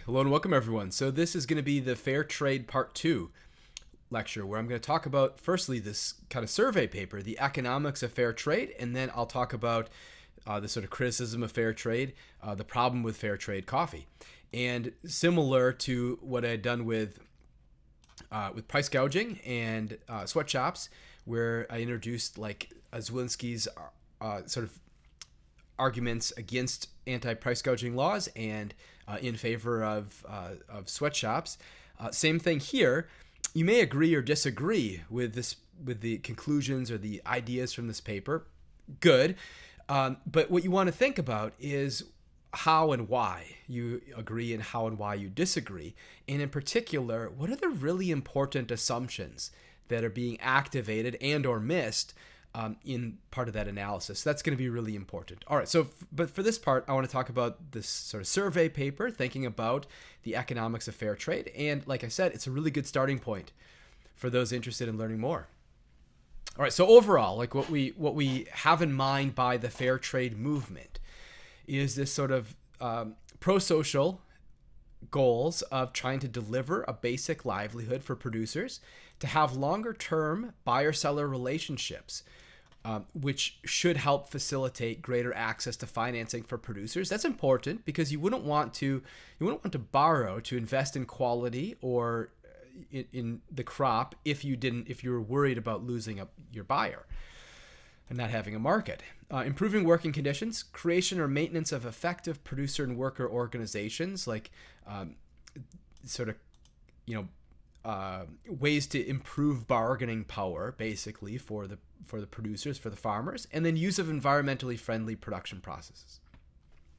Hello and welcome everyone. So this is going to be the Fair Trade Part 2 lecture where I'm going to talk about firstly this kind of survey paper, the economics of fair trade, and then I'll talk about the sort of criticism of fair trade, the problem with fair trade coffee. And similar to what I had done with price gouging and sweatshops, where I introduced like Zielinski's sort of arguments against anti-price gouging laws and in favor of sweatshops. Same thing here. You may agree or disagree with the conclusions or the ideas from this paper. Good. But what you want to think about is how and why you agree and how and why you disagree. And in particular, what are the really important assumptions that are being activated and or missed in part of that analysis? That's going to be really important. All right, but for this part, I want to talk about this sort of survey paper, thinking about the economics of fair trade. And like I said, it's a really good starting point for those interested in learning more. All right, so overall, like what we have in mind by the fair trade movement is this sort of pro-social goals of trying to deliver a basic livelihood for producers, to have longer-term buyer-seller relationships, which should help facilitate greater access to financing for producers. That's important because you wouldn't want to borrow to invest in quality or in the crop if you were worried about losing your buyer and not having a market. Improving working conditions, creation or maintenance of effective producer and worker organizations, like ways to improve bargaining power, basically, for the producers, for the farmers, and then use of environmentally friendly production processes.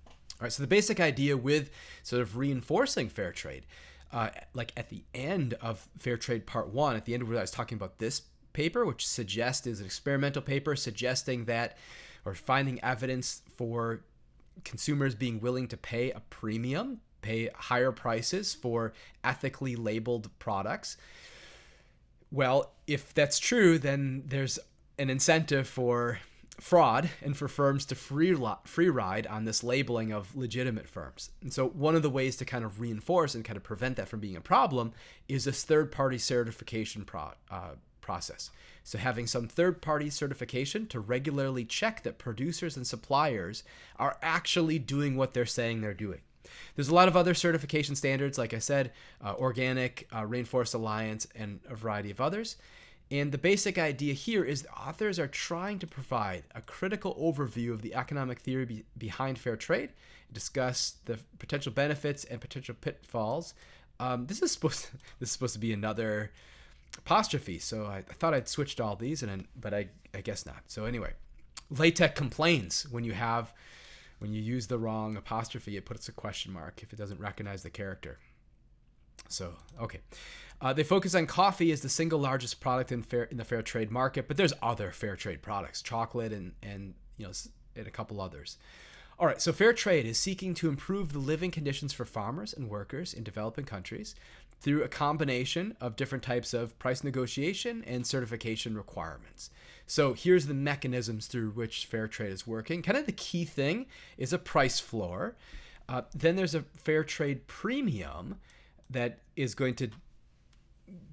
All right, so the basic idea with sort of reinforcing fair trade, like at the end of Fair Trade Part 1, at the end of where I was talking about this paper, which is an experimental paper suggesting that, or finding evidence for consumers being willing to pay a premium, pay higher prices for ethically labeled products. Well, if that's true, then there's an incentive for fraud and for firms to free ride on this labeling of legitimate firms. And so one of the ways to kind of reinforce and kind of prevent that from being a problem is this third-party certification process. So having some third-party certification to regularly check that producers and suppliers are actually doing what they're saying they're doing. There's a lot of other certification standards, like I said, organic, Rainforest Alliance, and a variety of others. And the basic idea here is the authors are trying to provide a critical overview of the economic theory behind fair trade, discuss the potential benefits and potential pitfalls. This is supposed to be another apostrophe, so I thought I'd switched all these, but I guess not. So anyway, LaTeX complains when you use the wrong apostrophe, it puts a question mark if it doesn't recognize the character. So, okay. They focus on coffee as the single largest product in the fair trade market, but there's other fair trade products, chocolate and a couple others. All right, so fair trade is seeking to improve the living conditions for farmers and workers in developing countries through a combination of different types of price negotiation and certification requirements. So here's the mechanisms through which fair trade is working. Kind of the key thing is a price floor. Then there's a fair trade premium that is going to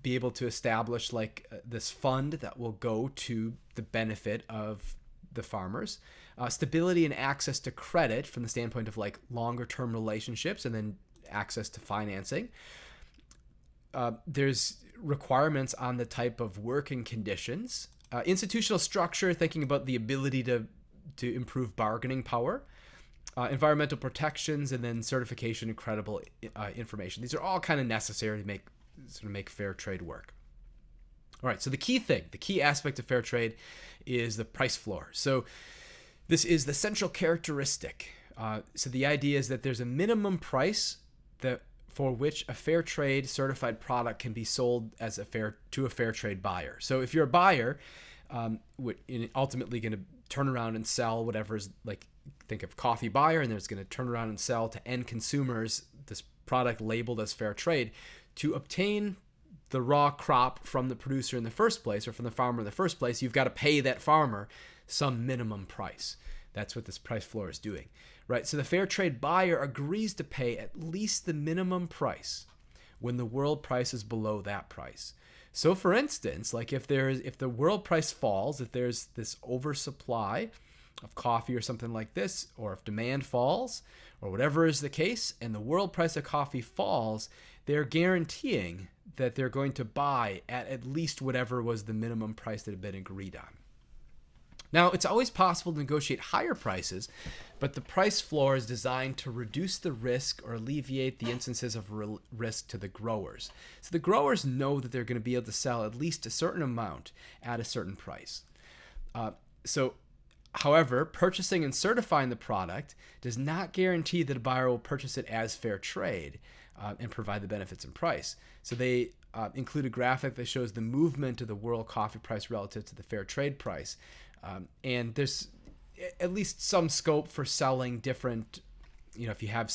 be able to establish like this fund that will go to the benefit of the farmers. Stability and access to credit from the standpoint of like longer term relationships and then access to financing. There's requirements on the type of working conditions. Institutional structure, thinking about the ability to improve bargaining power. Environmental protections, and then certification and credible information. These are all kind of necessary to make fair trade work. All right, so the key aspect of fair trade is the price floor. So this is the central characteristic. So the idea is that there's a minimum price for which a fair trade certified product can be sold to a fair trade buyer. So if you're a buyer, ultimately going to turn around and sell whatever's like, think of coffee buyer, and there's going to turn around and sell to end consumers this product labeled as fair trade. To obtain the raw crop from the producer in the first place, or from the farmer in the first place, you've got to pay that farmer some minimum price. That's what this price floor is doing, right? So the fair trade buyer agrees to pay at least the minimum price when the world price is below that price. So for instance, like if the world price falls, if there's this oversupply of coffee or something like this, or if demand falls, or whatever is the case, and the world price of coffee falls, they're guaranteeing that they're going to buy at least whatever was the minimum price that had been agreed on. Now, it's always possible to negotiate higher prices, but the price floor is designed to reduce the risk or alleviate the instances of risk to the growers. So the growers know that they're going to be able to sell at least a certain amount at a certain price. However, purchasing and certifying the product does not guarantee that a buyer will purchase it as fair trade and provide the benefits and price. So they include a graphic that shows the movement of the world coffee price relative to the fair trade price. And there's at least some scope for selling different, if you have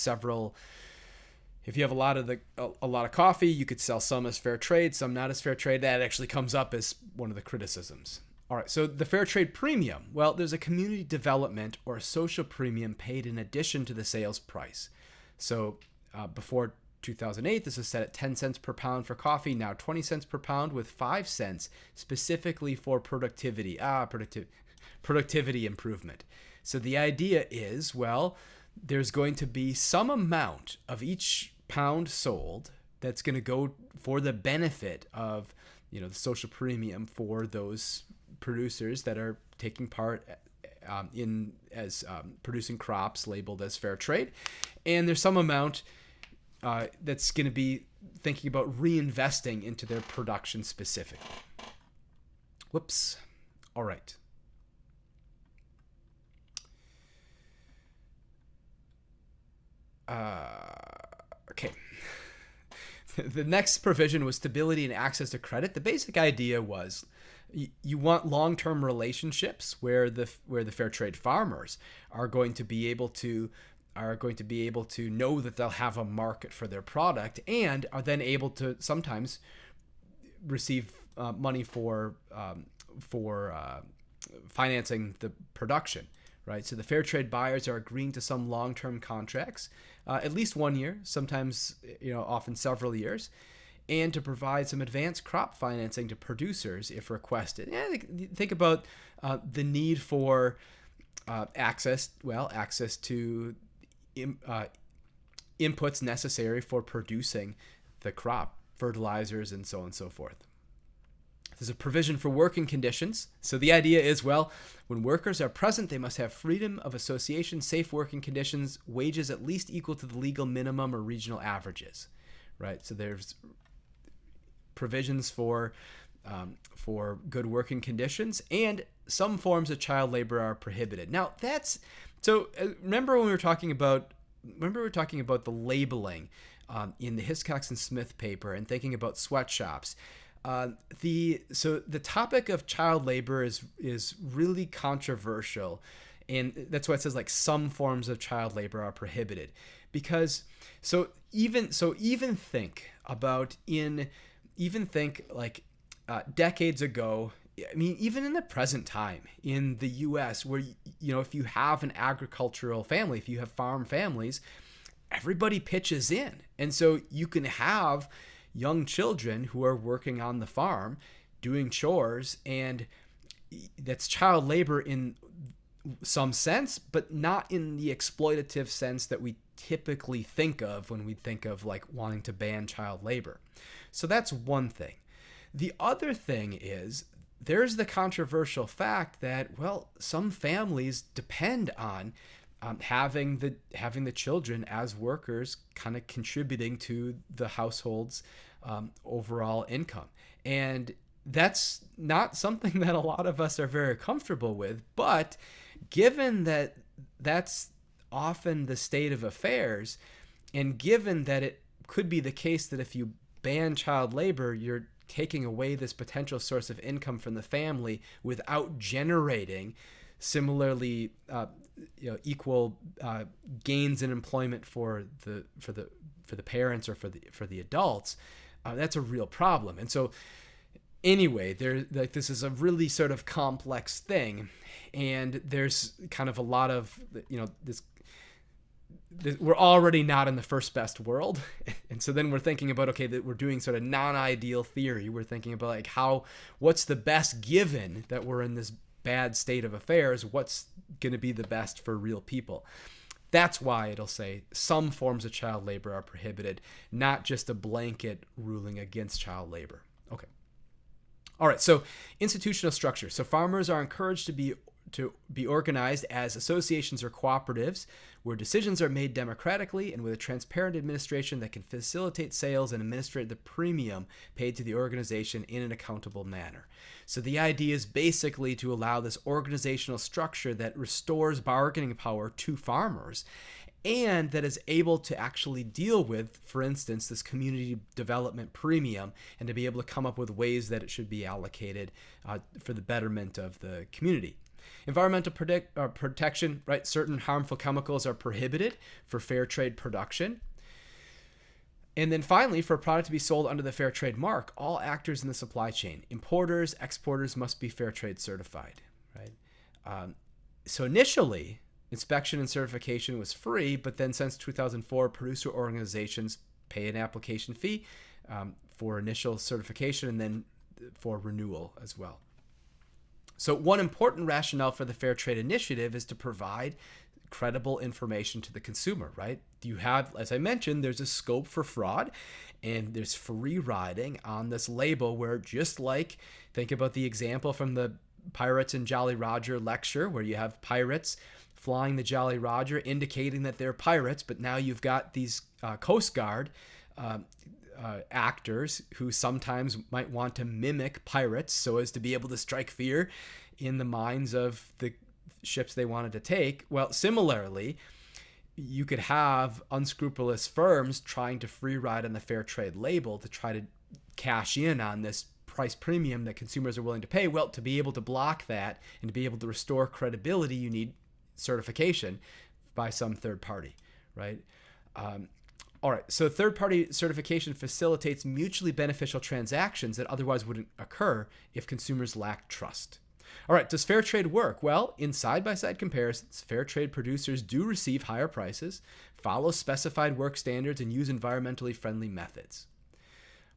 a lot of coffee, you could sell some as fair trade, some not as fair trade. That actually comes up as one of the criticisms. All right, so the fair trade premium. Well, there's a community development or a social premium paid in addition to the sales price. So before 2008, this was set at 10 cents per pound for coffee, now 20 cents per pound with 5 cents specifically for productivity improvement. So the idea is, well, there's going to be some amount of each pound sold that's going to go for the benefit of, the social premium for those producers that are taking part in producing crops labeled as fair trade. And there's some amount that's going to be thinking about reinvesting into their production specifically. Whoops. All right. Okay. The next provision was stability and access to credit. The basic idea was you want long-term relationships where the fair trade farmers are going to be able to know that they'll have a market for their product and are then able to sometimes receive money for financing the production, right? So the fair trade buyers are agreeing to some long-term contracts, at least 1 year, sometimes, often several years, and to provide some advanced crop financing to producers if requested. Think about the need for access to inputs necessary for producing the crop, fertilizers, and so on and so forth. There's a provision for working conditions. So the idea is, when workers are present, they must have freedom of association, safe working conditions, wages at least equal to the legal minimum or regional averages, right? So there's provisions for good working conditions, and some forms of child labor are prohibited. Now remember when we were talking about the labeling in the Hiscox and Smith paper and thinking about sweatshops. The topic of child labor is really controversial, and that's why it says some forms of child labor are prohibited, because even think decades ago. I mean, even in the present time in the U.S., where if you have an agricultural family, if you have farm families, everybody pitches in, and so you can have young children who are working on the farm doing chores, and that's child labor in some sense, but not in the exploitative sense that we typically think of when we think of wanting to ban child labor. So that's one thing. The other thing is there's the controversial fact that, some families depend on having the children as workers, kind of contributing to the household's overall income. And that's not something that a lot of us are very comfortable with. But given that that's often the state of affairs, and given that it could be the case that if you ban child labor, you're taking away this potential source of income from the family without generating similarly equal gains in employment for the parents or for the adults, that's a real problem. And so anyway, this is a really sort of complex thing, and there's kind of a lot of, this we're already not in the first best world. And so then we're thinking about, okay, that we're doing sort of non-ideal theory. We're thinking about like what's the best given that we're in this bad state of affairs? What's going to be the best for real people? That's why it'll say some forms of child labor are prohibited, not just a blanket ruling against child labor. Okay. All right. So institutional structure. So farmers are encouraged to be organized as associations or cooperatives where decisions are made democratically and with a transparent administration that can facilitate sales and administrate the premium paid to the organization in an accountable manner. So the idea is basically to allow this organizational structure that restores bargaining power to farmers and that is able to actually deal with, for instance, this community development premium, and to be able to come up with ways that it should be allocated for the betterment of the community. Environmental protection, right? Certain harmful chemicals are prohibited for fair trade production. And then finally, for a product to be sold under the fair trade mark, all actors in the supply chain, importers, exporters, must be fair trade certified, right? So initially, inspection and certification was free, but then since 2004, producer organizations pay an application fee for initial certification and then for renewal as well. So one important rationale for the Fair Trade Initiative is to provide credible information to the consumer, right? You have, as I mentioned, there's a scope for fraud, and there's free riding on this label where, just like, think about the example from the Pirates and Jolly Roger lecture, where you have pirates flying the Jolly Roger indicating that they're pirates, but now you've got these Coast Guard actors who sometimes might want to mimic pirates so as to be able to strike fear in the minds of the ships they wanted to take. Well, similarly, you could have unscrupulous firms trying to free ride on the fair trade label to try to cash in on this price premium that consumers are willing to pay. Well, to be able to block that and to be able to restore credibility, you need certification by some third party, right? All right, so third-party certification facilitates mutually beneficial transactions that otherwise wouldn't occur if consumers lack trust. All right, does fair trade work? Well, in side-by-side comparisons, fair trade producers do receive higher prices, follow specified work standards, and use environmentally friendly methods.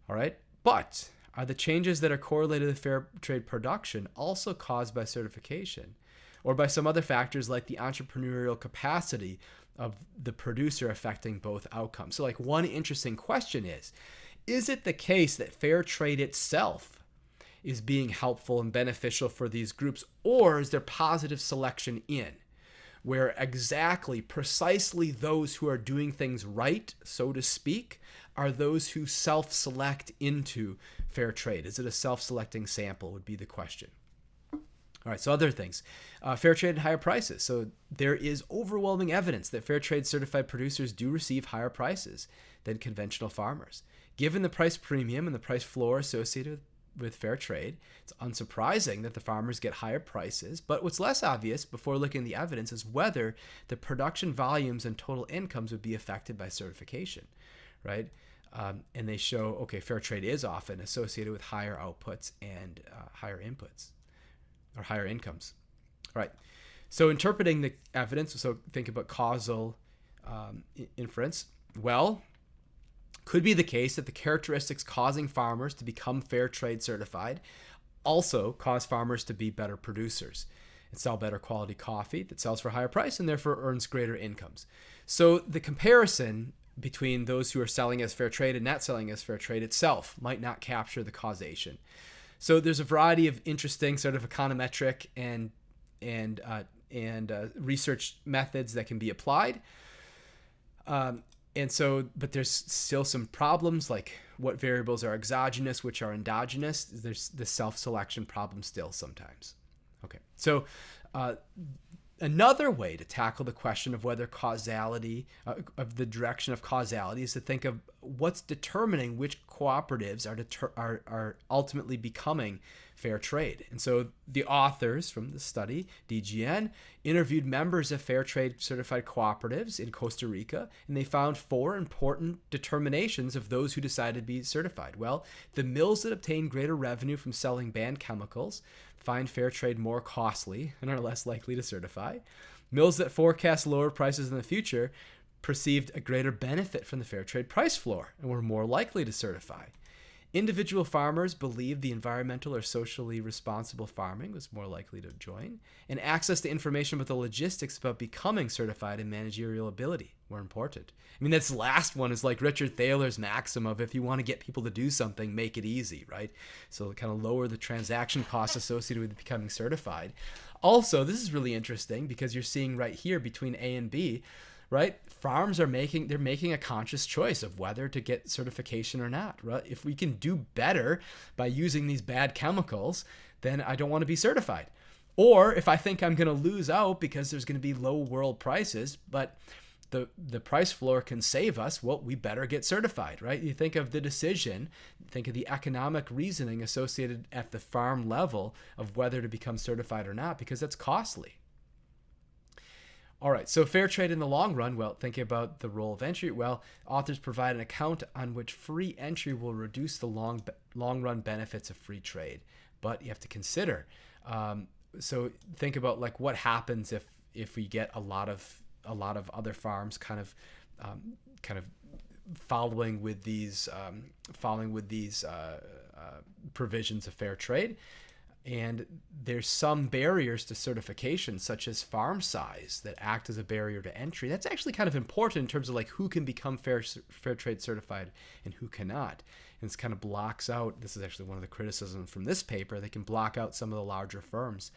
All right, but are the changes that are correlated to fair trade production also caused by certification or by some other factors like the entrepreneurial capacity of the producer affecting both outcomes? So like one interesting question is it the case that fair trade itself is being helpful and beneficial for these groups, or is there positive selection in where precisely those who are doing things right, so to speak, are those who self-select into fair trade? Is it a self-selecting sample would be the question. All right, so other things. Fair trade and higher prices. So there is overwhelming evidence that fair trade certified producers do receive higher prices than conventional farmers. Given the price premium and the price floor associated with fair trade, it's unsurprising that the farmers get higher prices. But what's less obvious before looking at the evidence is whether the production volumes and total incomes would be affected by certification, right? And they show, okay, fair trade is often associated with higher outputs and higher inputs, or higher incomes. All right. So interpreting the evidence, so think about causal inference. Well, could be the case that the characteristics causing farmers to become fair trade certified also cause farmers to be better producers and sell better quality coffee that sells for a higher price and therefore earns greater incomes. So the comparison between those who are selling as fair trade and not selling as fair trade itself might not capture the causation. So there's a variety of interesting sort of econometric and research methods that can be applied. But there's still some problems, like what variables are exogenous, which are endogenous. There's the self-selection problem still sometimes. Okay, so Another way to tackle the question of whether causality, of the direction of causality, is to think of what's determining which cooperatives are ultimately becoming fair trade. And so the authors from the study, DGN, interviewed members of fair trade certified cooperatives in Costa Rica, and they found 4 important determinations of those who decided to be certified. Well, the mills that obtain greater revenue from selling banned chemicals find fair trade more costly and are less likely to certify. Mills that forecast lower prices in the future perceived a greater benefit from the fair trade price floor and were more likely to certify. Individual farmers believed the environmental or socially responsible farming was more likely to join, and access to information about the logistics about becoming certified and managerial ability were important. I mean, this last one is like Richard Thaler's maxim of, if you want to get people to do something, make it easy, right? So kind of lower the transaction costs associated with becoming certified. Also, this is really interesting because you're seeing right here between A and B, right? Farms are making a conscious choice of whether to get certification or not, right? If we can do better by using these bad chemicals, then I don't want to be certified. Or if I think I'm going to lose out because there's going to be low world prices, but the price floor can save us, well, we better get certified, right? You think of the decision, think of the economic reasoning associated at the farm level of whether to become certified or not, because that's costly. All right, so fair trade in the long run, well, thinking about the role of entry, well, authors provide an account on which free entry will reduce the long run benefits of free trade. But you have to consider, so think about like what happens if we get a lot of other farms kind of following with these provisions of fair trade. And there's some barriers to certification, such as farm size, that act as a barrier to entry. That's actually kind of important in terms of like who can become fair trade certified and who cannot. And this kind of blocks out, this is actually one of the criticisms from this paper, they can block out some of the larger firms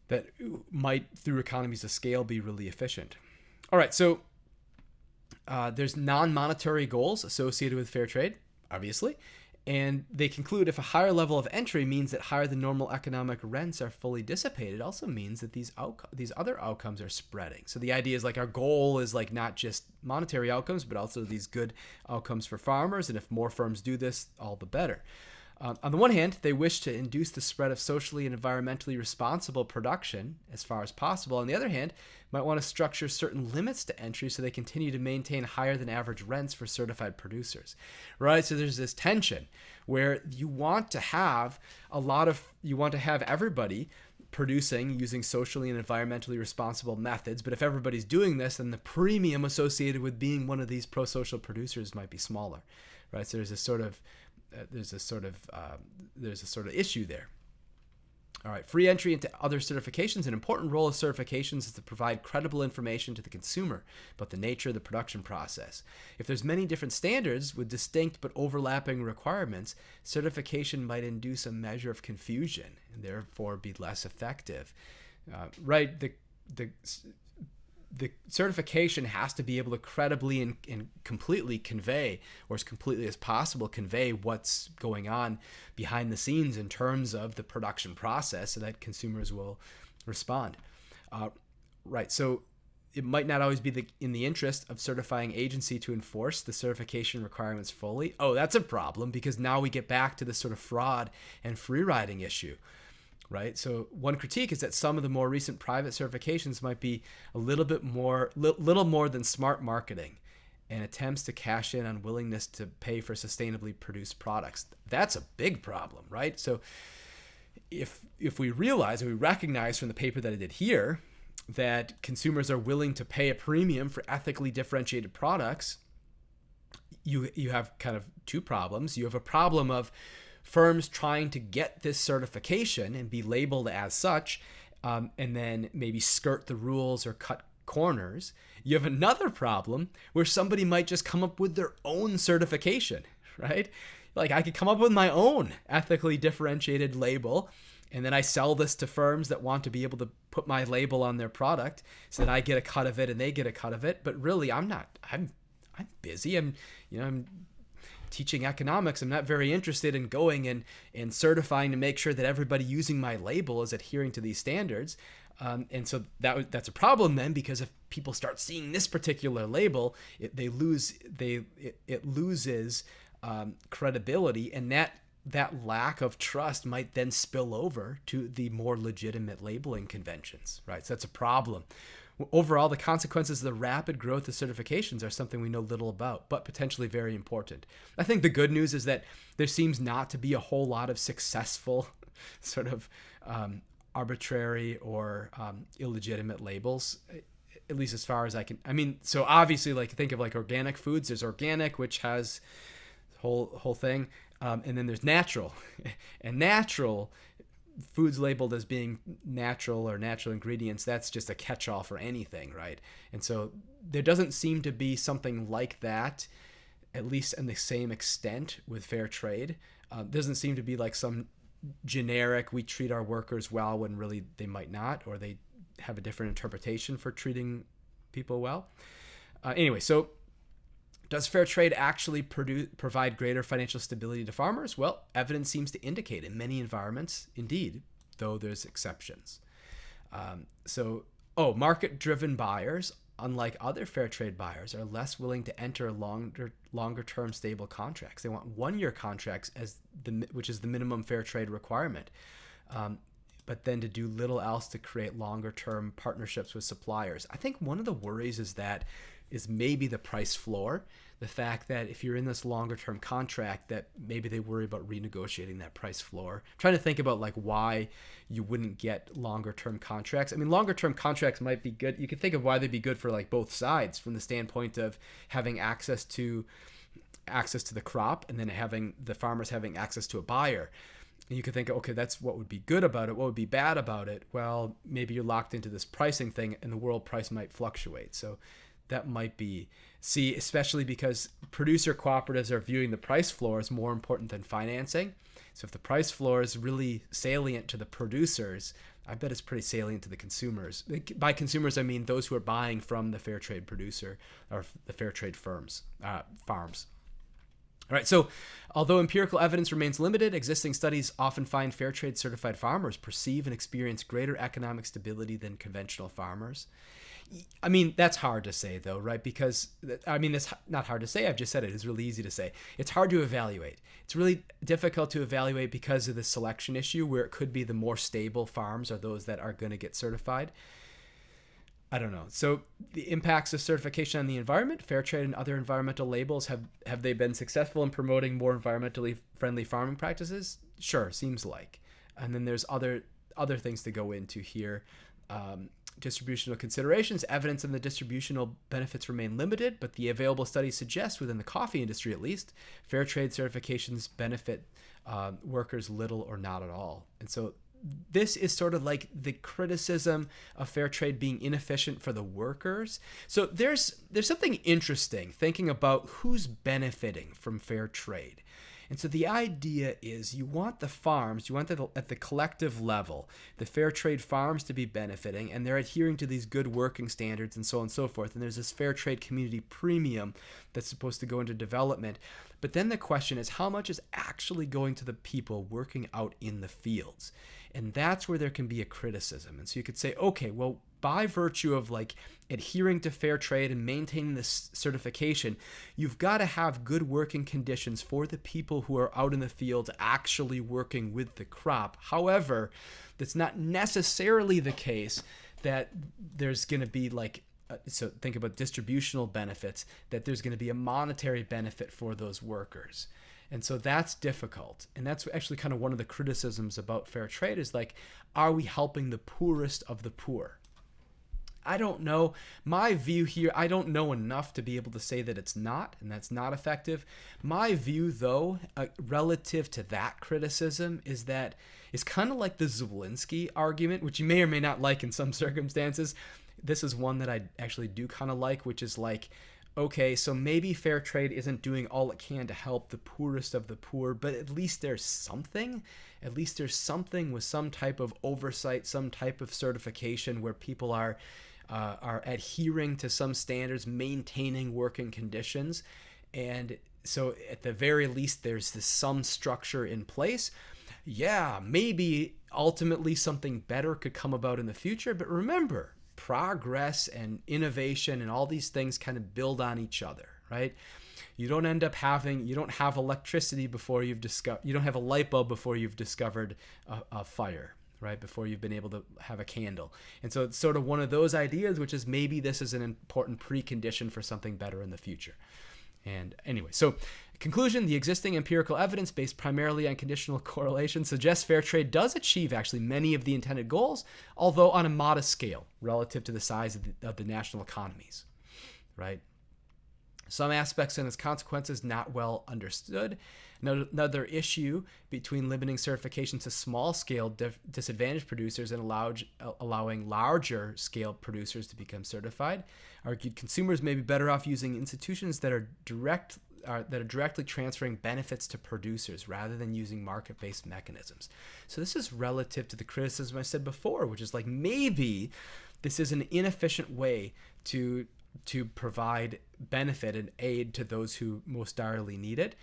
that might, through economies of scale, be really efficient. All right, so there's non-monetary goals associated with fair trade, obviously. And they conclude if a higher level of entry means that higher than normal economic rents are fully dissipated, it also means that these other outcomes are spreading. So the idea is like our goal is like not just monetary outcomes, but also these good outcomes for farmers. And if more firms do this, all the better. On the one hand, they wish to induce the spread of socially and environmentally responsible production as far as possible. On the other hand, might want to structure certain limits to entry so they continue to maintain higher than average rents for certified producers, right? So there's this tension where you want to have everybody producing using socially and environmentally responsible methods. But if everybody's doing this, then the premium associated with being one of these pro-social producers might be smaller, right? So there's a sort of issue there. All right, free entry into other certifications. An important role of certifications is to provide credible information to the consumer about the nature of the production process. If there's many different standards with distinct but overlapping requirements, certification might induce a measure of confusion and therefore be less effective. Right, the certification has to be able to credibly and completely convey, or as completely as possible, convey what's going on behind the scenes in terms of the production process so that consumers will respond. Right, so it might not always be in the interest of certifying agency to enforce the certification requirements fully. Oh, that's a problem because now we get back to this sort of fraud and free riding issue. Right. So one critique is that some of the more recent private certifications might be a little more than smart marketing and attempts to cash in on willingness to pay for sustainably produced products. That's a big problem, right? So if we realize, or we recognize from the paper that I did here, that consumers are willing to pay a premium for ethically differentiated products, you have kind of two problems. You have a problem of firms trying to get this certification and be labeled as such, and then maybe skirt the rules or cut corners. You have another problem where somebody might just come up with their own certification, right? Like I could come up with my own ethically differentiated label, and then I sell this to firms that want to be able to put my label on their product so that I get a cut of it and they get a cut of it. But really, I'm busy. I'm teaching economics. I'm not very interested in going and certifying to make sure that everybody using my label is adhering to these standards. And so that's a problem then, because if people start seeing this particular label, it loses credibility, and that lack of trust might then spill over to the more legitimate labeling conventions, right? So that's a problem. Overall, the consequences of the rapid growth of certifications are something we know little about, but potentially very important. I think the good news is that there seems not to be a whole lot of successful sort of arbitrary or illegitimate labels, at least as far as I can. I mean, so obviously, like, think of like organic foods. There's organic, which has the whole thing, and then there's natural, and natural foods labeled as being natural or natural ingredients, that's just a catch-all for anything, right? And so there doesn't seem to be something like that, at least in the same extent with fair trade. Doesn't seem to be like some generic, we treat our workers well when really they might not, or they have a different interpretation for treating people well. Anyway, so does fair trade actually provide greater financial stability to farmers? Well, evidence seems to indicate in many environments, indeed, though there's exceptions. Market-driven buyers, unlike other fair trade buyers, are less willing to enter longer-term stable contracts. They want one-year contracts which is the minimum fair trade requirement, but then to do little else to create longer-term partnerships with suppliers. I think one of the worries is maybe the price floor, the fact that if you're in this longer term contract, that maybe they worry about renegotiating that price floor. I'm trying to think about like why you wouldn't get longer term contracts. I mean, longer term contracts might be good. You could think of why they'd be good for like both sides, from the standpoint of having access to the crop, and then having the farmers having access to a buyer. And you could think, okay, that's what would be good about it. What would be bad about it? Well, maybe you're locked into this pricing thing, and the world price might fluctuate. So that might be, especially because producer cooperatives are viewing the price floor as more important than financing. So if the price floor is really salient to the producers, I bet it's pretty salient to the consumers. By consumers, I mean those who are buying from the fair trade producer or the fair trade farms. All right, so although empirical evidence remains limited, existing studies often find fair trade certified farmers perceive and experience greater economic stability than conventional farmers. I mean, that's hard to say, though, right? Because, I mean, it's not hard to say. I've just said it. It's really easy to say. It's hard to evaluate. It's really difficult to evaluate because of the selection issue, where it could be the more stable farms are those that are going to get certified. I don't know. So the impacts of certification on the environment, fair trade and other environmental labels, have they been successful in promoting more environmentally friendly farming practices? Sure, seems like. And then there's other things to go into here. Distributional considerations, evidence in the distributional benefits remain limited, but the available studies suggest, within the coffee industry at least, fair trade certifications benefit workers little or not at all. And so this is sort of like the criticism of fair trade being inefficient for the workers. So there's something interesting thinking about who's benefiting from fair trade. And so the idea is you want at the collective level, the fair trade farms to be benefiting, and they're adhering to these good working standards and so on and so forth. And there's this fair trade community premium that's supposed to go into development. But then the question is, how much is actually going to the people working out in the fields? And that's where there can be a criticism. And so you could say, okay, well, by virtue of like adhering to fair trade and maintaining this certification, you've got to have good working conditions for the people who are out in the field actually working with the crop. However, that's not necessarily the case that there's going to be like, so think about distributional benefits, that there's going to be a monetary benefit for those workers. And so that's difficult. And that's actually kind of one of the criticisms about fair trade is like, are we helping the poorest of the poor? I don't know. My view here, I don't know enough to be able to say that it's not, and that's not effective. My view, though, relative to that criticism is that it's kind of like the Zawinski argument, which you may or may not like in some circumstances. This is one that I actually do kind of like, which is like, okay, so maybe fair trade isn't doing all it can to help the poorest of the poor, but at least there's something. At least there's something with some type of oversight, some type of certification where people are adhering to some standards, maintaining working conditions. And so at the very least, there's some structure in place. yeah, maybe ultimately something better could come about in the future. But remember, progress and innovation and all these things kind of build on each other, right? You don't have electricity before you don't have a light bulb before you've discovered a fire, right? Before you've been able to have a candle. And so it's sort of one of those ideas, which is maybe this is an important precondition for something better in the future. And anyway, so conclusion, the existing empirical evidence based primarily on conditional correlation suggests fair trade does achieve actually many of the intended goals, although on a modest scale relative to the size of the national economies, right? Some aspects and its consequences not well understood. Another issue between limiting certification to small-scale disadvantaged producers and allowing larger-scale producers to become certified. Argued consumers may be better off using institutions that are directly transferring benefits to producers rather than using market-based mechanisms. So this is relative to the criticism I said before, which is like maybe this is an inefficient way to provide benefit and aid to those who most direly need it.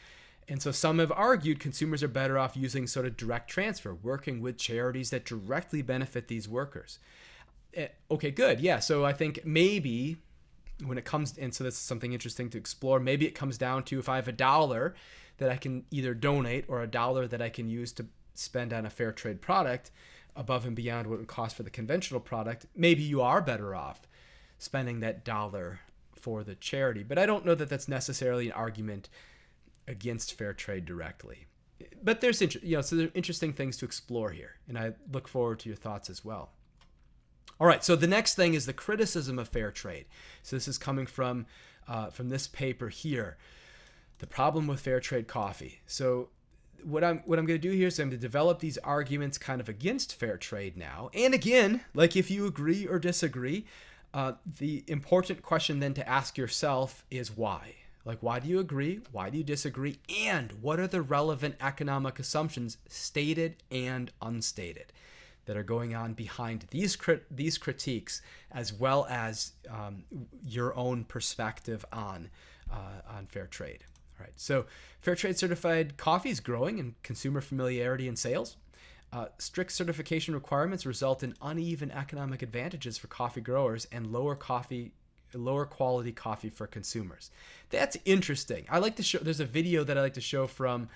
And so some have argued consumers are better off using sort of direct transfer, working with charities that directly benefit these workers. Okay, good. Yeah, so I think maybe when it comes, and so that's something interesting to explore, maybe it comes down to if I have $1 that I can either donate or $1 that I can use to spend on a fair trade product above and beyond what it would cost for the conventional product, maybe you are better off spending that $1 for the charity. But I don't know that that's necessarily an argument against fair trade directly. But there's so there are interesting things to explore here, and I look forward to your thoughts as well. All right, so the next thing is the criticism of fair trade. So this is coming from this paper here, the problem with fair trade coffee. So what I'm going to do here is I'm going to develop these arguments kind of against fair trade now. And again, like if you agree or disagree, the important question then to ask yourself is why? Like, why do you agree? Why do you disagree? And what are the relevant economic assumptions, stated and unstated, that are going on behind these critiques, as well as your own perspective on fair trade? All right. So, fair trade certified coffee is growing in consumer familiarity and sales. Strict certification requirements result in uneven economic advantages for coffee growers and lower quality coffee for consumers. That's interesting. I like to show. There's a video that I like to show from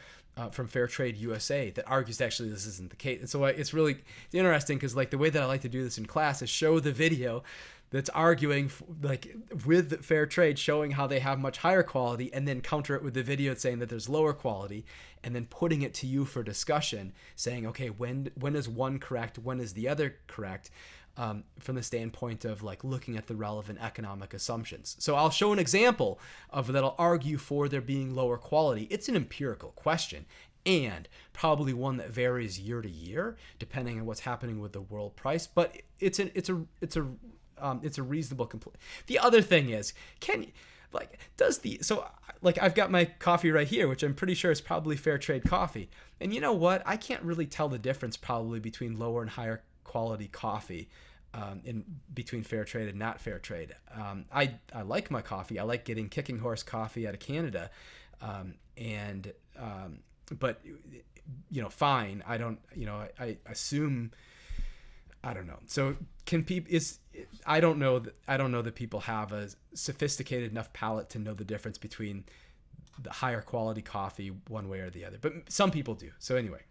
Fair Trade USA that argues actually this isn't the case. And so it's really interesting because like the way that I like to do this in class is show the video that's arguing like with fair trade, showing how they have much higher quality, and then counter it with the video saying that there's lower quality, and then putting it to you for discussion, saying, okay, when is one correct, when is the other correct, from the standpoint of like looking at the relevant economic assumptions. So I'll show an example of that'll argue for there being lower quality. It's an empirical question, and probably one that varies year to year depending on what's happening with the world price. But it's a reasonable complaint. The other thing is, I've got my coffee right here, which I'm pretty sure is probably fair trade coffee. And you know what? I can't really tell the difference probably between lower and higher quality coffee in between fair trade and not fair trade. I like my coffee. I like getting Kicking Horse coffee out of Canada. But fine. I don't, I assume, I don't know. So I don't know that people have a sophisticated enough palate to know the difference between the higher quality coffee one way or the other, but some people do. So anyway,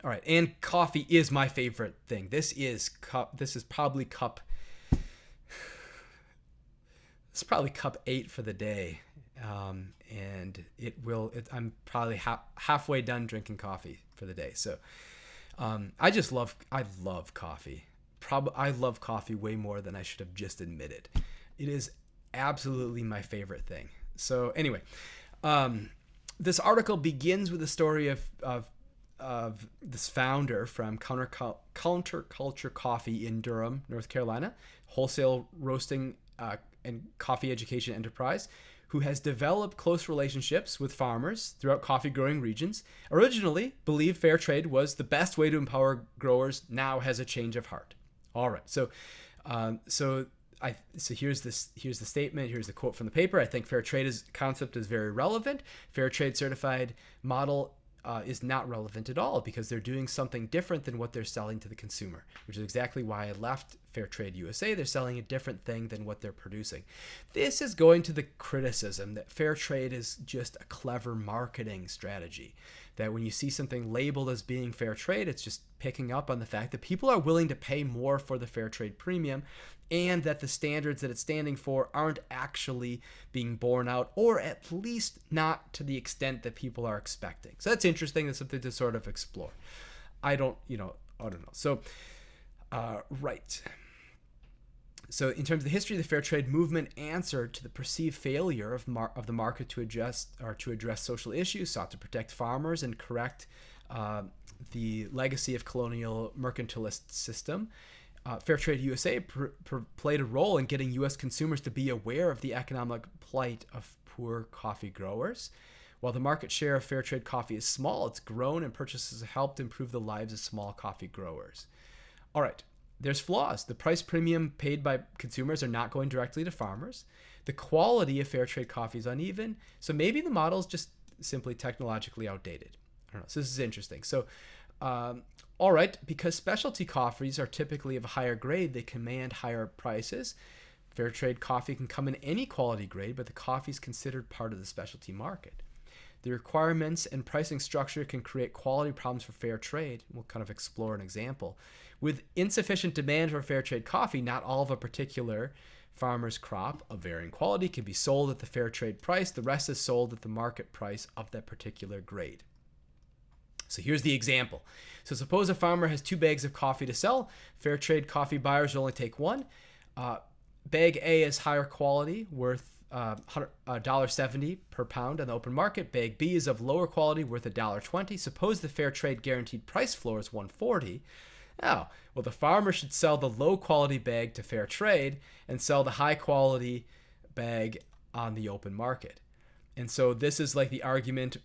all right. And coffee is my favorite thing. This is probably cup 8 for the day. And I'm probably halfway done drinking coffee for the day. So, I love coffee. I love coffee way more than I should have just admitted. It is absolutely my favorite thing. So anyway, this article begins with the story of this founder from Counterculture Coffee in Durham, North Carolina, wholesale roasting and coffee education enterprise, who has developed close relationships with farmers throughout coffee growing regions. Originally believed fair trade was the best way to empower growers, now has a change of heart. All right, so here's the statement. Here's the quote from the paper. I think fair trade concept is very relevant. Fair trade certified model is not relevant at all, because they're doing something different than what they're selling to the consumer, which is exactly why I left Fair Trade USA. They're selling a different thing than what they're producing. This is going to the criticism that fair trade is just a clever marketing strategy, that when you see something labeled as being fair trade, it's just picking up on the fact that people are willing to pay more for the fair trade premium, and that the standards that it's standing for aren't actually being borne out, or at least not to the extent that people are expecting. So that's interesting. That's something to sort of explore. I don't know. So, right. So in terms of the history of the fair trade movement, answered to the perceived failure of the market to address social issues, sought to protect farmers and correct the legacy of colonial mercantilist system. Fair Trade USA played a role in getting U.S. consumers to be aware of the economic plight of poor coffee growers. While the market share of fair trade coffee is small, it's grown, and purchases have helped improve the lives of small coffee growers. All right, there's flaws. The price premium paid by consumers are not going directly to farmers. The quality of fair trade coffee is uneven, so maybe the model is just simply technologically outdated. I don't know. So this is interesting. So, all right, because specialty coffees are typically of a higher grade, they command higher prices. Fair trade coffee can come in any quality grade, but the coffee is considered part of the specialty market. The requirements and pricing structure can create quality problems for fair trade. We'll kind of explore an example. With insufficient demand for fair trade coffee, not all of a particular farmer's crop of varying quality can be sold at the fair trade price. The rest is sold at the market price of that particular grade. So here's the example. So suppose a farmer has 2 bags of coffee to sell. Fair trade coffee buyers will only take 1. Bag A is higher quality, worth $1.70 per pound on the open market. Bag B is of lower quality, worth $1.20. Suppose the fair trade guaranteed price floor is $1.40. Now, well, the farmer should sell the low quality bag to fair trade and sell the high quality bag on the open market. And so this is like the argument.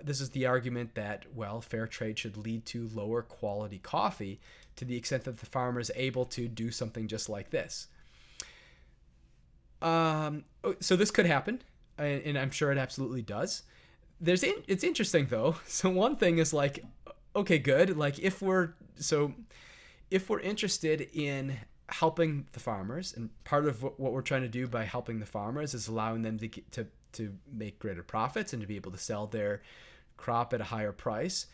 This is the argument that, well, fair trade should lead to lower quality coffee to the extent that the farmer is able to do something just like this. So this could happen, and I'm sure it absolutely does. It's interesting though. So one thing is like, okay, good. Like if we're interested in helping the farmers, and part of what we're trying to do by helping the farmers is allowing them to make greater profits and to be able to sell their crop at a higher price.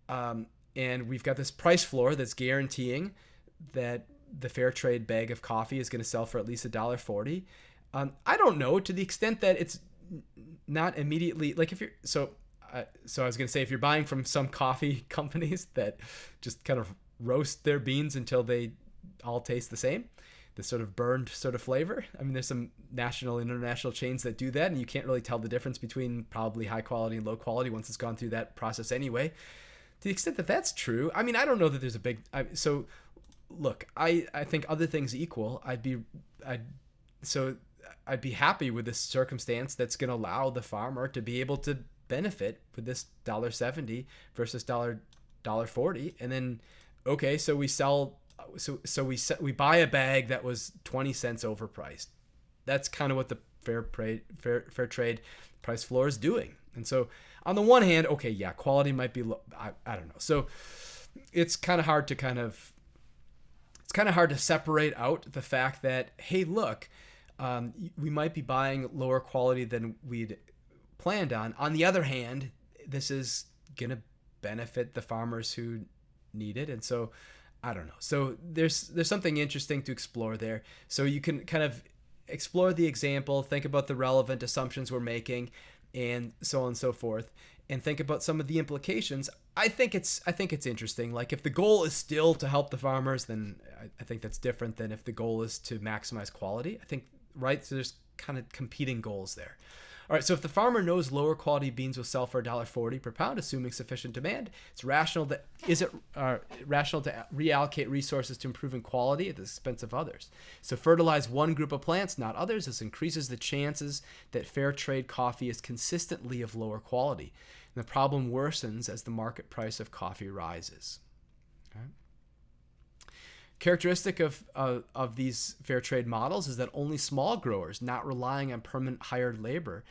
And we've got this price floor that's guaranteeing that the fair trade bag of coffee is going to sell for at least $1.40. I don't know, to the extent that it's not immediately like if you're so I was going to say, if you're buying from some coffee companies that just kind of roast their beans until they all taste the same, the sort of burned sort of flavor. I mean, there's some national and international chains that do that, and you can't really tell the difference between probably high quality and low quality once it's gone through that process anyway. To the extent that that's true, I mean, I don't know that there's a big... Look, I think other things equal, I'd be happy with this circumstance that's going to allow the farmer to be able to benefit with this $1.70 versus $1.40. And then, okay, so we sell... we buy a bag that was 20 cents overpriced. That's kind of what the fair trade price floor is doing. And so on the one hand, okay, yeah, quality might be low. I don't know. So it's kind of hard to separate out the fact that, hey, look, we might be buying lower quality than we'd planned on. On the other hand, this is going to benefit the farmers who need it. And so I don't know. So there's something interesting to explore there. So you can kind of explore the example, think about the relevant assumptions we're making, and so on and so forth, and think about some of the implications. I think it's interesting. Like if the goal is still to help the farmers, then I think that's different than if the goal is to maximize quality. I think, right? So there's kind of competing goals there. All right, so if the farmer knows lower quality beans will sell for $1.40 per pound, assuming sufficient demand, it's rational to reallocate resources to improving quality at the expense of others. So fertilize one group of plants, not others. This increases the chances that fair trade coffee is consistently of lower quality. And the problem worsens as the market price of coffee rises. Okay. Characteristic of these fair trade models is that only small growers, not relying on permanent hired labor,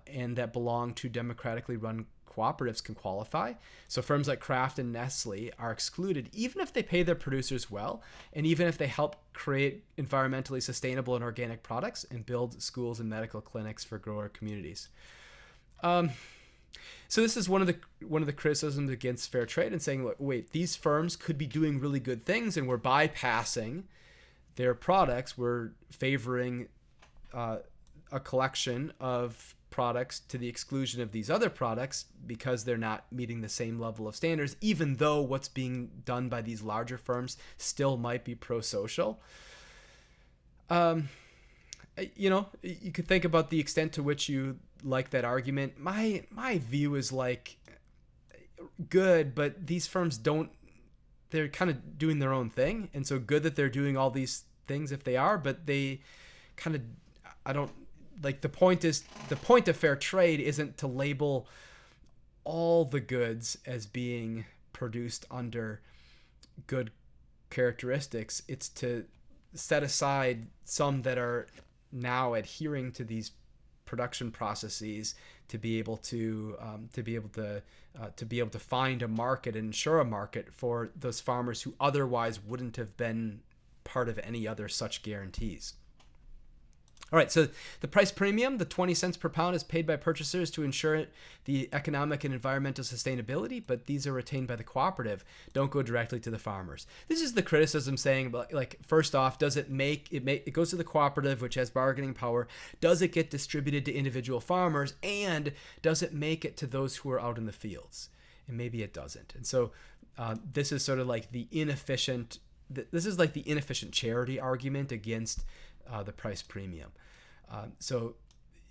and that belong to democratically run cooperatives can qualify. So firms like Kraft and Nestle are excluded even if they pay their producers well, and even if they help create environmentally sustainable and organic products and build schools and medical clinics for grower communities. So this is one of the criticisms against fair trade, and saying, look, wait, these firms could be doing really good things, and we're bypassing their products. We're favoring a collection of products to the exclusion of these other products because they're not meeting the same level of standards, even though what's being done by these larger firms still might be pro-social. You could think about the extent to which you like that argument. My view is like, good, but these firms they're kind of doing their own thing, and so good that they're doing all these things if they are, but they kind of, I don't like, the point of fair trade isn't to label all the goods as being produced under good characteristics. It's to set aside some that are now adhering to these production processes to be able to find a market and ensure a market for those farmers who otherwise wouldn't have been part of any other such guarantees. All right, so the price premium, the 20 cents per pound, is paid by purchasers to ensure the economic and environmental sustainability, but these are retained by the cooperative, don't go directly to the farmers. This is the criticism, saying, like, first off, does it goes to the cooperative, which has bargaining power, does it get distributed to individual farmers, and does it make it to those who are out in the fields? And maybe it doesn't. And so this is sort of like the inefficient charity argument against the price premium. So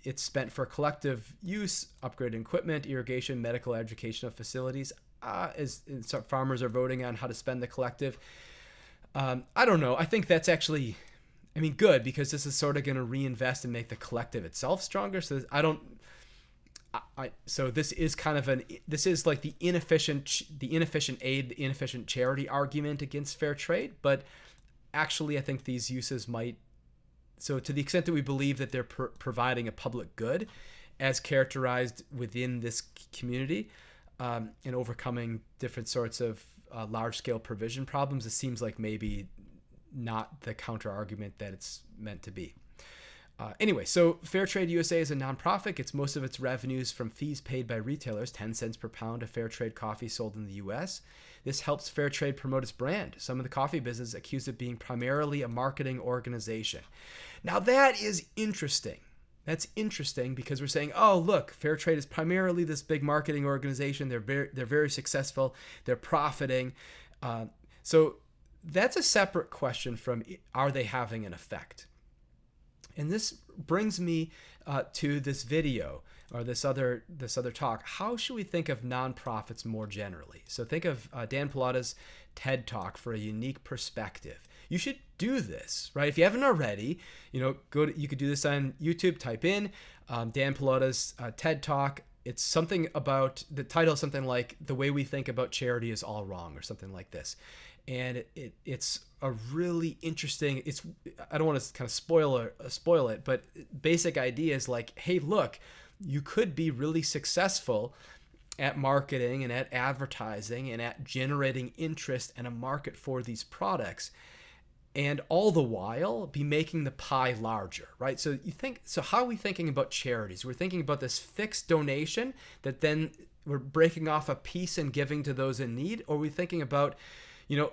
it's spent for collective use, upgraded equipment, irrigation, medical, educational facilities. As farmers are voting on how to spend the collective. I don't know. I think that's actually, good, because this is sort of going to reinvest and make the collective itself stronger. So so this is kind of this is like the inefficient aid, the inefficient charity argument against fair trade. But actually, I think these uses might. So to the extent that we believe that they're providing a public good as characterized within this community, and overcoming different sorts of large-scale provision problems, it seems like maybe not the counter-argument that it's meant to be. Anyway, so Fair Trade USA is a nonprofit. Gets most of its revenues from fees paid by retailers, 10 cents per pound of fair trade coffee sold in the U.S. This helps Fair Trade promote its brand. Some of the coffee business accuse it being primarily a marketing organization. Now that is interesting. That's interesting because we're saying, oh, look, Fair Trade is primarily this big marketing organization. They're very successful. They're profiting. So that's a separate question from, are they having an effect? And this brings me to this video, or this other talk. How should we think of nonprofits more generally? So think of Dan Pallotta's TED Talk for a unique perspective. You should do this, right? If you haven't already, you could do this on YouTube. Type in Dan Pallotta's TED Talk. It's something about, the title is something like "The Way We Think About Charity Is All Wrong" or something like this. And it's a really interesting, I don't want to kind of spoil it, but basic idea is like, hey, look, you could be really successful at marketing and at advertising and at generating interest and a market for these products, and all the while be making the pie larger, right? So how are we thinking about charities? We're thinking about this fixed donation that then we're breaking off a piece and giving to those in need, or are we thinking about,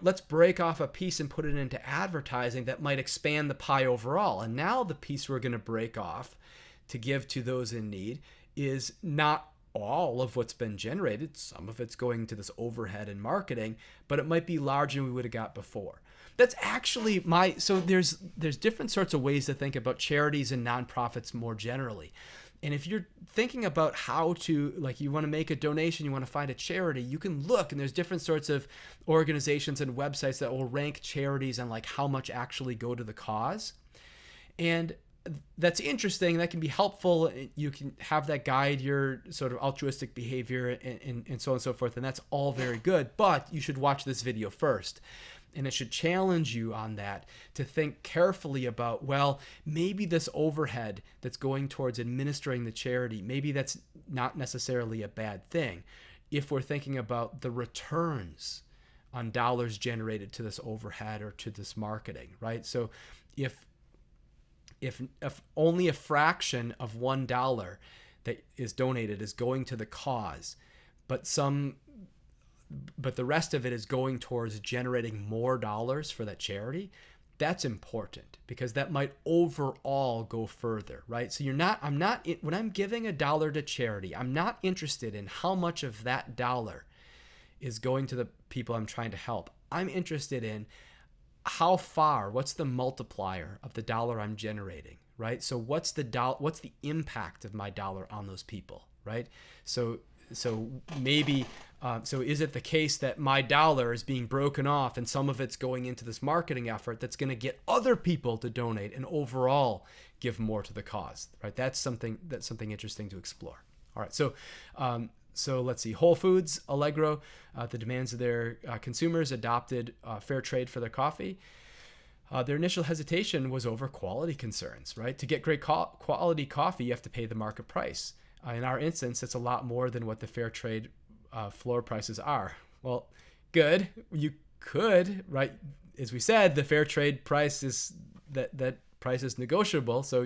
let's break off a piece and put it into advertising that might expand the pie overall? And now the piece we're going to break off to give to those in need is not all of what's been generated. Some of it's going to this overhead and marketing, but it might be larger than we would have got before. That's actually so there's different sorts of ways to think about charities and nonprofits more generally. And if you're thinking about how to, like, you want to make a donation, you want to find a charity, you can look, and there's different sorts of organizations and websites that will rank charities on like how much actually go to the cause. And that's interesting. That can be helpful. You can have that guide your sort of altruistic behavior and so on and so forth. And that's all very good. But you should watch this video first. And it should challenge you on that to think carefully about, well, maybe this overhead that's going towards administering the charity, maybe that's not necessarily a bad thing if we're thinking about the returns on dollars generated to this overhead or to this marketing, right? So if only a fraction of $1 that is donated is going to the cause, but the rest of it is going towards generating more dollars for that charity, that's important because that might overall go further, right? So when I'm giving $1 to charity, I'm not interested in how much of that dollar is going to the people I'm trying to help. I'm interested in what's the multiplier of the dollar I'm generating, right? So what's the impact of my dollar on those people, right? So maybe, so is it the case that my dollar is being broken off and some of it's going into this marketing effort that's going to get other people to donate and overall give more to the cause, right? That's something interesting to explore. All right, so let's see. Whole Foods, Allegro, the demands of their consumers adopted fair trade for their coffee. Their initial hesitation was over quality concerns, right? To get great quality coffee, you have to pay the market price. In our instance, it's a lot more than what the fair trade floor prices are. Well, good. You could, right? As we said, the fair trade price is that price is negotiable. So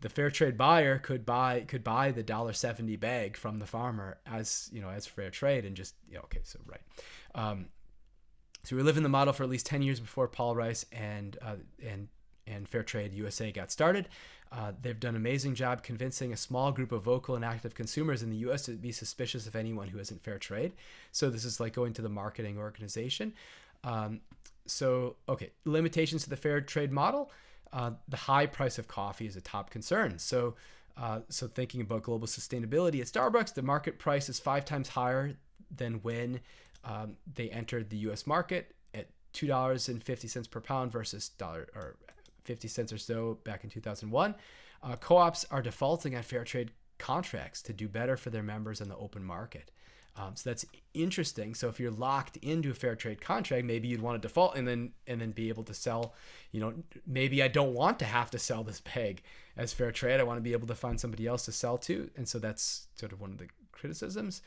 the fair trade buyer could buy the $1.70 bag from the farmer as fair trade and just okay. So right. So we live in the model for at least 10 years before Paul Rice and Fair Trade USA got started. They've done an amazing job convincing a small group of vocal and active consumers in the U.S. to be suspicious of anyone who isn't fair trade. So this is like going to the marketing organization. Limitations to the fair trade model. The high price of coffee is a top concern. So thinking about global sustainability at Starbucks, the market price is 5 times higher than when they entered the U.S. market at $2.50 per pound versus $50 or so back in 2001. Co-ops are defaulting on fair trade contracts to do better for their members in the open market. So that's interesting. So if you're locked into a fair trade contract, maybe you'd want to default and then be able to sell, maybe I don't want to have to sell this bag as fair trade. I want to be able to find somebody else to sell to. And so that's sort of one of the criticisms.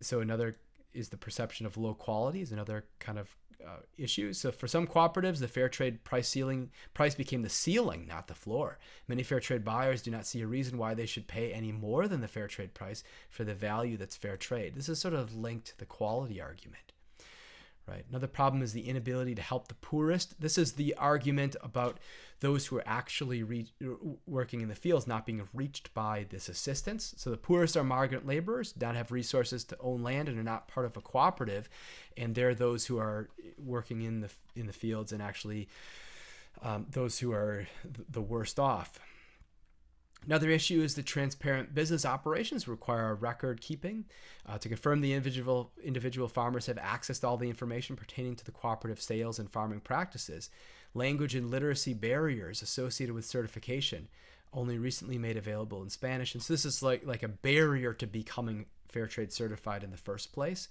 So another is the perception of low quality is another kind of issue. So for some cooperatives, the fair trade price became the ceiling, not the floor. Many fair trade buyers do not see a reason why they should pay any more than the fair trade price for the value that's fair trade. This is sort of linked to the quality argument, right? Another problem is the inability to help the poorest. This is the argument about those who are actually working in the fields not being reached by this assistance. So the poorest are migrant laborers, do not have resources to own land and are not part of a cooperative. And they're those who are working in the fields and actually those who are the worst off. Another issue is the transparent business operations require record keeping to confirm the individual farmers have access to all the information pertaining to the cooperative sales and farming practices. Language and literacy barriers associated with certification only recently made available in Spanish. And so this is like a barrier to becoming fair trade certified in the first place.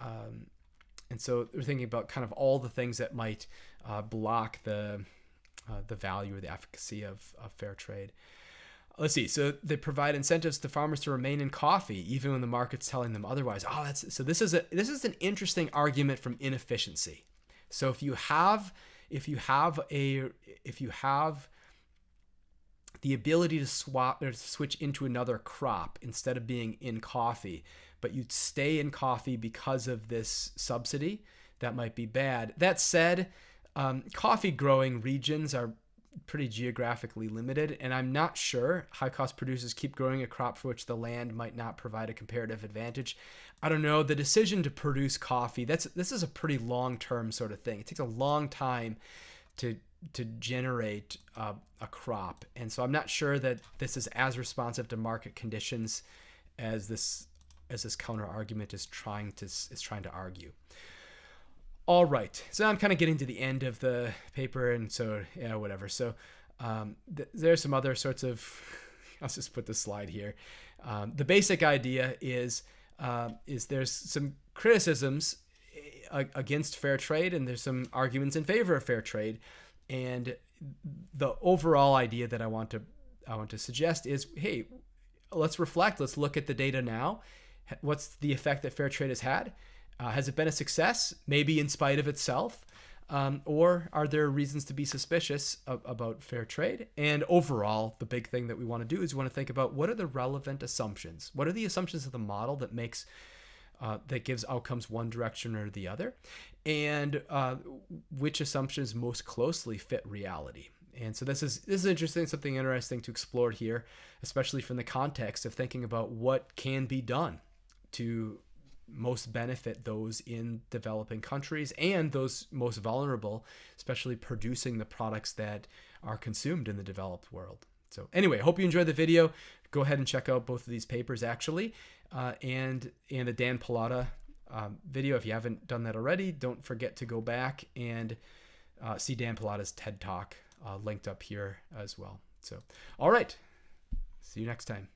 And so we're thinking about kind of all the things that might block the value or the efficacy of fair trade. Let's see. So they provide incentives to farmers to remain in coffee, even when the market's telling them otherwise. This is an interesting argument from inefficiency. So if you have the ability to swap or to switch into another crop instead of being in coffee, but you'd stay in coffee because of this subsidy, that might be bad. That said, coffee growing regions are pretty geographically limited, and I'm not sure high-cost producers keep growing a crop for which the land might not provide a comparative advantage. I don't know. The decision to produce coffee, this is a pretty long-term sort of thing. It takes a long time to generate a crop, and so I'm not sure that this is as responsive to market conditions as this counter argument is trying to argue. All right, so I'm kind of getting to the end of the paper, and so yeah, whatever. So there's some other sorts of, I'll just put the slide here. The basic idea is there's some criticisms against fair trade, and there's some arguments in favor of fair trade, and the overall idea that I want to suggest is, hey, let's reflect. Let's look at the data now. What's the effect that fair trade has had? Has it been a success, maybe in spite of itself? Or are there reasons to be suspicious about fair trade? And overall, the big thing that we want to do is we want to think about what are the relevant assumptions? What are the assumptions of the model that makes that gives outcomes one direction or the other? And which assumptions most closely fit reality? And so this is interesting, something interesting to explore here, especially from the context of thinking about what can be done to most benefit those in developing countries and those most vulnerable, especially producing the products that are consumed in the developed world. So anyway, I hope you enjoyed the video. Go ahead and check out both of these papers actually, and the Dan Pallotta video. If you haven't done that already, don't forget to go back and see Dan Pallotta's TED Talk linked up here as well. So, all right, see you next time.